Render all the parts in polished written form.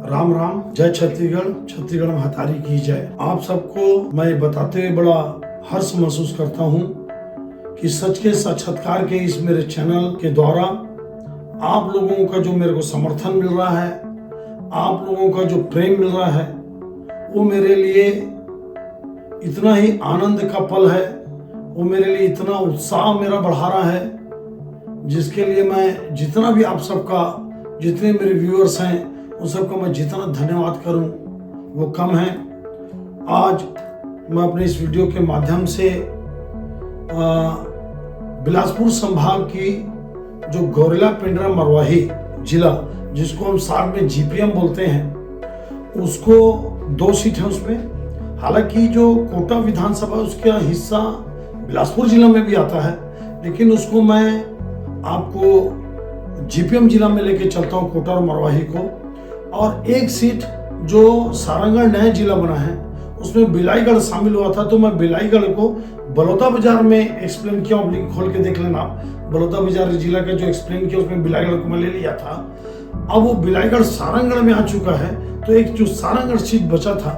राम राम, जय छत्तीसगढ़, छत्तीसगढ़ महतारी की जय। आप सबको मैं बताते हुए बड़ा हर्ष महसूस करता हूँ कि सच के साक्षात्कार के इस मेरे चैनल के द्वारा आप लोगों का जो मेरे को समर्थन मिल रहा है, आप लोगों का जो प्रेम मिल रहा है, वो मेरे लिए इतना ही आनंद का पल है, वो मेरे लिए इतना उत्साह मेरा बढ़ा रहा है, जिसके लिए मैं जितना भी आप सबका, जितने मेरे व्यूअर्स हैं उन सबका मैं जितना धन्यवाद करूं वो कम है। आज मैं अपने इस वीडियो के माध्यम से बिलासपुर संभाग की जो गौरेला पेंड्रा मरवाही जिला, जिसको हम साथ में जीपीएम बोलते हैं, उसको 2 सीट है उसमें। हालांकि जो कोटा विधानसभा उसका हिस्सा बिलासपुर जिला में भी आता है, लेकिन उसको मैं आपको जीपीएम जिला में लेके चलता हूँ, कोटा और मरवाही को। और 1 सीट जो सारंगढ़ नया जिला बना है उसमें बिलाईगढ़ शामिल हुआ था, तो मैं बिलाईगढ़ को बलौदा बाजार में एक्सप्लेन किया। आप खोल के देख लेना, बलौदा बाजार जिला का जो एक्सप्लेन किया उसमें बिलाईगढ़ को मैं ले लिया था। अब वो बिलाईगढ़ सारंगढ़ में आ चुका है, तो एक जो सारंगढ़ सीट बचा था,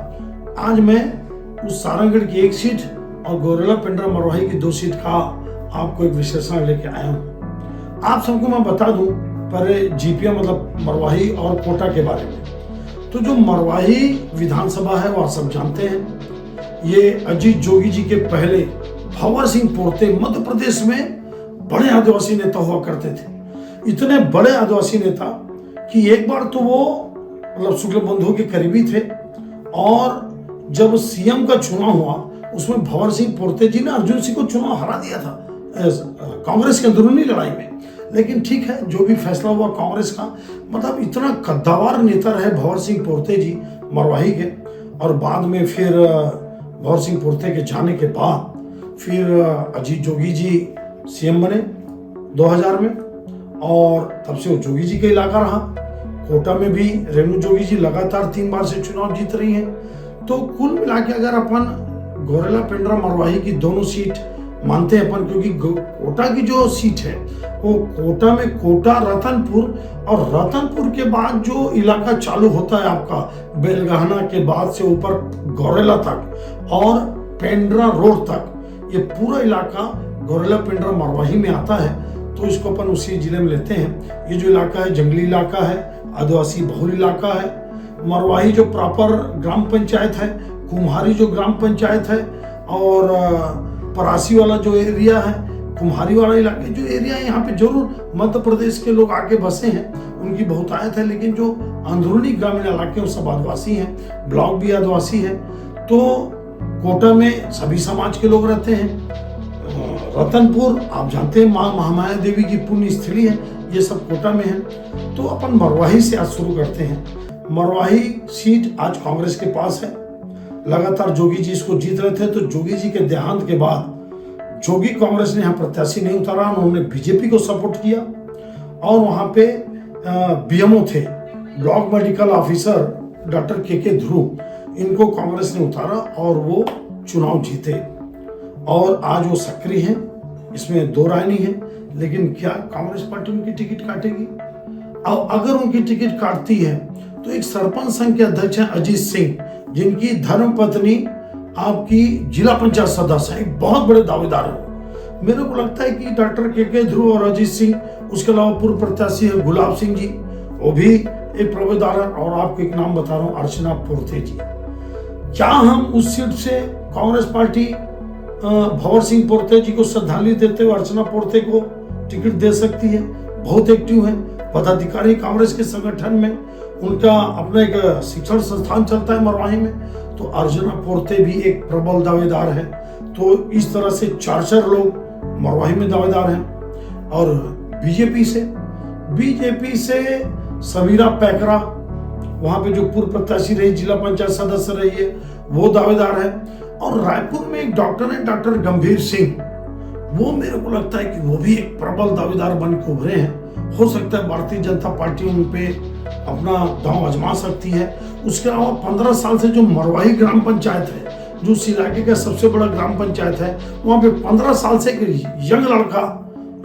आज मैं उस सारंगढ़ की 1 सीट और गौरेला पेंड्रा मरवाही की 2 सीट का आपको एक विश्लेषण लेके आया हूँ। आप सबको मैं बता दूं पहले जीपीएम मतलब मरवाही और कोटा के बारे में। तो जो मरवाही विधानसभा है वो आप सब जानते हैं, ये अजीत जोगी जी के पहले भंवर सिंह पोर्ते मध्य प्रदेश में बड़े आदिवासी नेता हुआ करते थे। इतने बड़े आदिवासी नेता कि एक बार तो वो मतलब शुक्ल बंधु के करीबी थे, और जब सीएम का चुनाव हुआ उसमें भंवर सिंह पोर्ते जी ने अर्जुन सिंह को चुनाव हरा दिया था कांग्रेस के अंदरूनी लड़ाई में। लेकिन ठीक है, जो भी फैसला हुआ कांग्रेस का, मतलब इतना कद्दावर नेता रहे भंवर सिंह पोर्ते जी मरवाही के। और बाद में फिर भंवर सिंह पोर्ते के जाने के बाद फिर अजीत जोगी जी सीएम बने 2000 में, और तब से वो जोगी जी का इलाका रहा। कोटा में भी रेणु जोगी जी लगातार 3 बार से चुनाव जीत रही हैं। तो कुल मिला के अगर अपन गौरेला पेंड्रा मरवाही की दोनों सीट मानते हैं अपन, क्योंकि कोटा की जो सीट है वो कोटा में कोटा रतनपुर, और रतनपुर के बाद जो इलाका चालू होता है आपका बेलगहना के बाद से ऊपर गौरेला तक और पेंड्रा रोड तक, ये पूरा इलाका गौरेला पेंड्रा मरवाही में आता है। तो इसको अपन उसी जिले में लेते हैं। ये जो इलाका है जंगली इलाका है, आदिवासी बहुल इलाका है। मरवाही जो प्रॉपर ग्राम पंचायत है, कुम्हारी जो ग्राम पंचायत है, और परासी वाला जो एरिया है, कुम्हारी वाला इलाका जो एरिया है, यहाँ पे जरूर मध्य प्रदेश के लोग आके बसे हैं, उनकी बहुतायत है। लेकिन जो अंदरूनी ग्रामीण इलाके वो सब आदिवासी हैं, ब्लॉक भी आदिवासी है। तो कोटा में सभी समाज के लोग रहते हैं। रतनपुर आप जानते हैं माँ महामाया देवी की पुण्य स्थली है, ये सब कोटा में है। तो अपन मरवाही से आज शुरू करते हैं। मरवाही सीट आज कांग्रेस के पास है। लगातार जोगी जी इसको जीत रहे थे, तो जोगी जी के देहांत के बाद जोगी कांग्रेस ने यहाँ प्रत्याशी नहीं उतारा, उन्होंने बीजेपी को सपोर्ट किया। और वहाँ पे बीएमओ थे, ब्लॉक मेडिकल ऑफिसर डॉक्टर के ध्रुव, इनको कांग्रेस ने उतारा और वो चुनाव जीते। और आज वो सक्रिय हैं, इसमें 2 राय नहीं है। लेकिन क्या कांग्रेस पार्टी उनकी टिकट काटेगी? और अगर उनकी टिकट काटती है तो एक सरपंच संघ के अध्यक्ष हैं अजीत सिंह, जिनकी धर्मपत्नी आपकी जिला पंचायत सदस्य है, एक बहुत बड़े दावेदार है। मेरे को लगता है कि डॉक्टर के ध्रुव और अजीत सिंह, उसके अलावा पूर्व प्रत्याशी है गुलाब सिंह जी, वो भी एक प्रवेदार है। और आपको एक नाम बता रहा हूँ, अर्चना पोर्ते जी। क्या हम उस सीट से कांग्रेस पार्टी भंवर सिंह पोर्ते जी को श्रद्धांजलि देते हुए अर्चना पोर्ते को टिकट दे सकती है? बहुत एक्टिव है, पदाधिकारी कांग्रेस के संगठन में, उनका अपना एक शिक्षण संस्थान चलता है मरवाही में। तो अर्चना पोर्ते भी एक प्रबल दावेदार है। तो इस तरह से 4 लोग मरवाही में दावेदार हैं। और बीजेपी से समीरा पैकरा, वहां पे जो पूर्व प्रत्याशी रही, जिला पंचायत सदस्य रही है, वो दावेदार है। और रायपुर में एक डॉक्टर है, डॉक्टर गंभीर सिंह, वो मेरे को लगता है कि वो भी एक प्रबल दावेदार बन के उभरे हैं। हो सकता है भारतीय जनता पार्टी उन पे अपना दांव आजमा सकती है। उसके अलावा 15 साल से जो मरवाही ग्राम पंचायत है, जो उस इलाके का सबसे बड़ा ग्राम पंचायत है, वहां पे 15 साल से एक यंग लड़का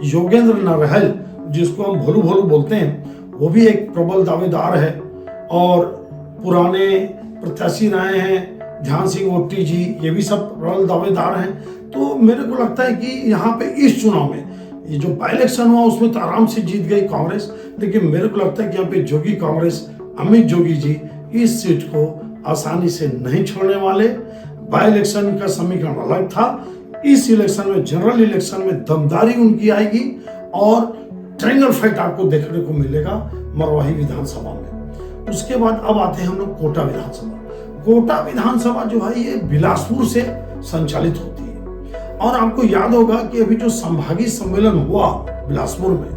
योगेंद्र नरहल, जिसको हम भोलू भोलू बोलते हैं, वो भी एक प्रबल दावेदार है। और पुराने प्रत्याशी रहे हैं, ध्यान सिंह ओटी जी, ये भी सब प्रबल दावेदार हैं। तो मेरे को लगता है कि यहाँ पे इस चुनाव में ये जो बाई इलेक्शन हुआ उसमें तो आराम से जीत गई कांग्रेस, लेकिन मेरे को लगता है कि यहाँ पे जोगी कांग्रेस अमित जोगी जी इस सीट को आसानी से नहीं छोड़ने वाले। बाई इलेक्शन का समीकरण अलग था, इस इलेक्शन में, जनरल इलेक्शन में दमदारी उनकी आएगी और ट्रायंगल फाइट आपको देखने को मिलेगा मरवाही विधानसभा में। उसके बाद अब आते हैं हम लोग कोटा विधानसभा। कोटा विधानसभा जो है ये बिलासपुर से संचालित होती है, और आपको याद होगा कि अभी जो संभागीय सम्मेलन हुआ बिलासपुर में,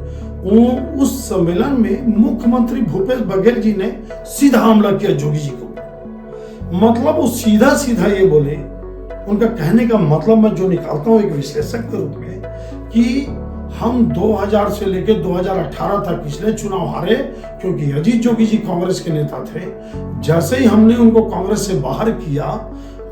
उस सम्मेलन में मुख्यमंत्री भूपेश बघेल जी ने सीधा हमला किया जोगी जी को। मतलब वो सीधा सीधा ये बोले, उनका कहने का मतलब मैं जो निकालता हूं एक विश्लेषक के रूप में, कि हम 2000 से लेकर 2018 तक पिछले चुनाव हारे क्योंकि अजीत जोगी जी कांग्रेस के नेता थे। जैसे ही हमने उनको कांग्रेस से बाहर किया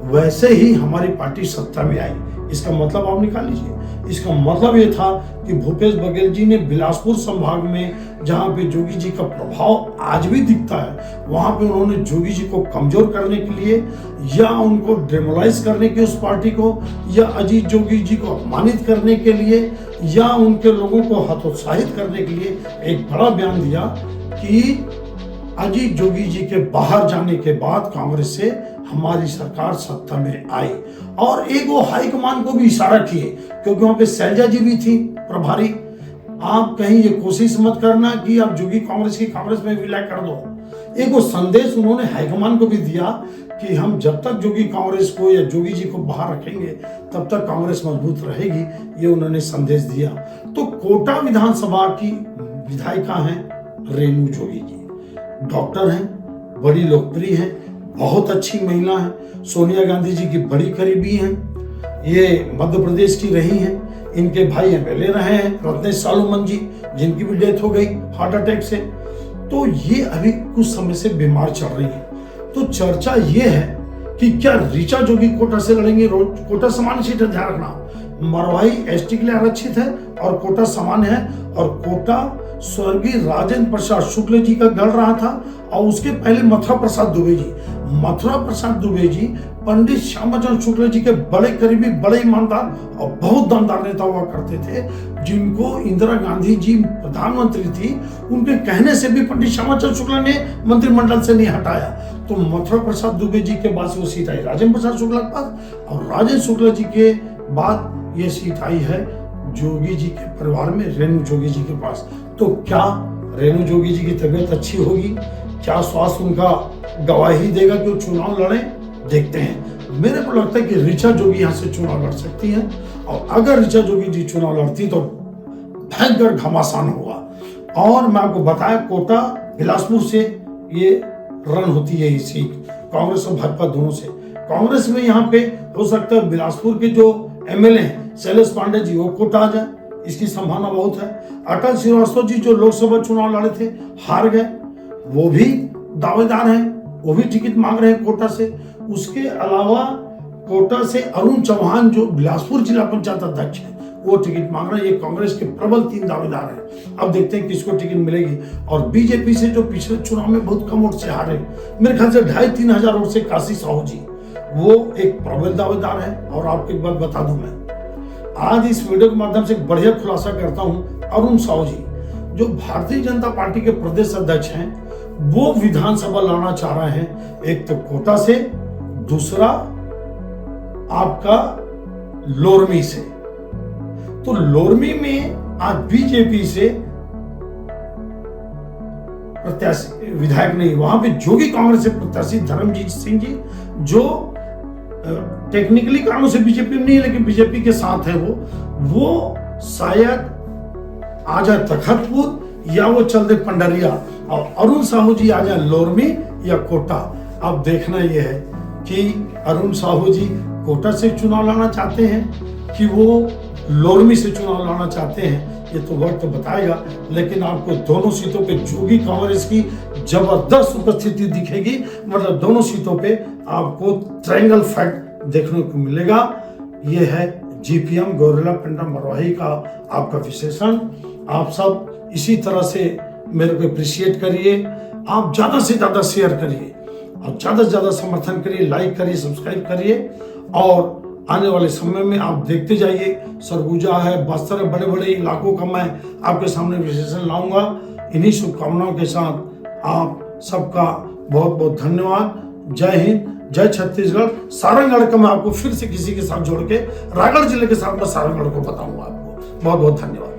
वैसे ही हमारी पार्टी सत्ता में आई। इसका मतलब आप निकाल लीजिए। इसका मतलब ये था कि भूपेश बघेल जी ने बिलासपुर संभाग में जहां पे जोगी जी का प्रभाव आज भी दिखता है, वहां पे उन्होंने जोगी जी को कमजोर करने के लिए या उनको डेमोलाइज करने की उस पार्टी को, या अजीत जोगी जी को अपमानित करने के लिए, या उनके लोगों को हतोत्साहित करने के लिए एक बड़ा बयान दिया कि अजीत जोगी जी के बाहर जाने के बाद कांग्रेस से हमारी सरकार सत्ता में आई। और एक वो हाईकमान को भी इशारा किए, क्योंकि वहां पे शैलजा जी भी थी प्रभारी। आप कहीं ये कोशिश मत करना कि आप जोगी कांग्रेस की कांग्रेस में विलय कर दो। एक वो संदेश उन्होंने हाईकमान को भी दिया कि हम जब तक जोगी कांग्रेस को या जोगी जी को बाहर रखेंगे तब तक कांग्रेस मजबूत रहेगी, ये उन्होंने संदेश दिया। तो कोटा विधानसभा की विधायिका हैं रेणु जोगी जी, डॉक्टर हैं, बड़ी लोकप्रिय हैं, बहुत अच्छी महिला हैं, सोनिया गांधी जी की बड़ी करीबी हैं, ये मध्य प्रदेश की रही हैं, इनके भाई एमएलए रहे हैं रत्नेश सालुमन जी, जिनकी भी डेथ हो गई हार्ट अटैक से। तो ये अभी कुछ समय से बीमार चल रही है। तो चर्चा ये है कि क्या ऋचा जोगी कोटा से लड़ेंगे। कोटा सामान्य सीट है, ध्यान रखना, मरवाही एसटी के लिए आरक्षित है और कोटा सामान्य है। और कोटा स्वर्गीय राजेंद्र प्रसाद शुक्ल जी का गढ़ रहा था, और उसके पहले मथुरा प्रसाद दुबे जी पंडित श्यामाचंद्र शुक्ल जी के बड़े करीबी, बड़े ईमानदार और बहुत दमदार नेता हुआ करते थे, जिनको इंदिरा गांधी जी प्रधानमंत्री थी, उनके कहने से भी पंडित श्यामाचंद्र शुक्ल ने मंत्रिमंडल से नहीं हटाया। तो मथुरा प्रसाद दुबे जी के बाद वो सीट आई राजेंद्र प्रसाद शुक्ल के पास, और राजेंद्र शुक्ल जी के बाद ये सीट आई है जोगी जी के परिवार में, रेणु जोगी जी के पास। तो क्या रेणु जोगी जी की तबीयत अच्छी होगी? क्या स्वास्थ्य उनका गवाही देगा कि वो चुनाव लड़े? देखते हैं। मेरे को लगता है कि ऋचा जोगी यहाँ से चुनाव लड़ सकती हैं, और अगर ऋचा जोगी जी चुनाव लड़ती तो भयंकर घमासान होगा। और मैं आपको बताया, कोटा बिलासपुर से ये रन होती है ये सीट, कांग्रेस और भाजपा दोनों से। कांग्रेस में यहाँ पे हो सकता है बिलासपुर के जो एमएलए हैं शैलेश पांडे जी, वो कोटा आ जाए, इसकी संभावना बहुत है। अटल श्रीवास्तव जी जो लोकसभा चुनाव लड़े थे, हार गए, वो भी दावेदार हैं, वो भी टिकट मांग रहे हैं कोटा से। उसके अलावा कोटा से अरुण चौहान जो बिलासपुर जिला पंचायत अध्यक्ष है, वो टिकट मांग रहे हैं। ये कांग्रेस के प्रबल 3 दावेदार हैं। अब देखते हैं किसको टिकट मिलेगी। और बीजेपी से जो पिछले चुनाव में बहुत कम वोट से हारे, मेरे ख्याल से 2,500-3 हजार वोट से काशी साहू जी, वो एक प्रबल दावेदार है। और आपको एक बात बता दूं, मैं आज इस वीडियो के माध्यम से एक बढ़िया खुलासा करता हूं। अरुण साहू जी जो भारतीय जनता पार्टी के प्रदेश अध्यक्ष हैं, वो विधानसभा लड़ना चाह रहे हैं, एक तो कोटा से, दूसरा आपका लोरमी से। तो लोरमी में आज बीजेपी से प्रत्याशी विधायक नहीं, वहां पे जोगी कांग्रेस से प्रत्याशी धर्मजीत सिंह जी, जो टेक्निकली कारणों से बीजेपी में नहीं, लेकिन बीजेपी के साथ है, वो शायद आ जाए तखतपुर या वो चल दे पंडरिया, और अरुण साहू जी आ जाए लोरमी या कोटा। अब देखना यह है कि अरुण साहू जी कोटा से चुनाव लड़ना चाहते हैं कि वो लोरमी से चुनाव लड़ना चाहते हैं, ये तो वक्त बताएगा। लेकिन आपको दोनों सीटों पे जोगी कांग्रेस की जबरदस्त उपस्थिति दिखेगी, मतलब दोनों सीटों पे आपको ट्रायंगल फाइट देखने को मिलेगा। ये है जीपीएम गोरिल्ला पेंड्रम मरवाही का आपका विश्लेषण। आप सब इसी तरह से मेरे को अप्रिशिएट करिए, आप ज्यादा से ज्यादा शेयर करिए, और ज़्यादा से ज़्यादा समर्थन करिए, लाइक करिए, सब्सक्राइब करिए और आने वाले समय में आप देखते जाइए। सरगुजा है, बस्तर है, बड़े बड़े इलाकों का मैं आपके सामने विश्लेषण लाऊंगा। इन्हीं शुभकामनाओं के साथ आप सबका बहुत बहुत धन्यवाद। जय हिंद, जय छत्तीसगढ़। सारंगढ़ का मैं आपको फिर से किसी के साथ जोड़ के रायगढ़ जिले के साथ मैं सारंगढ़ को बताऊंगा आपको। बहुत बहुत धन्यवाद।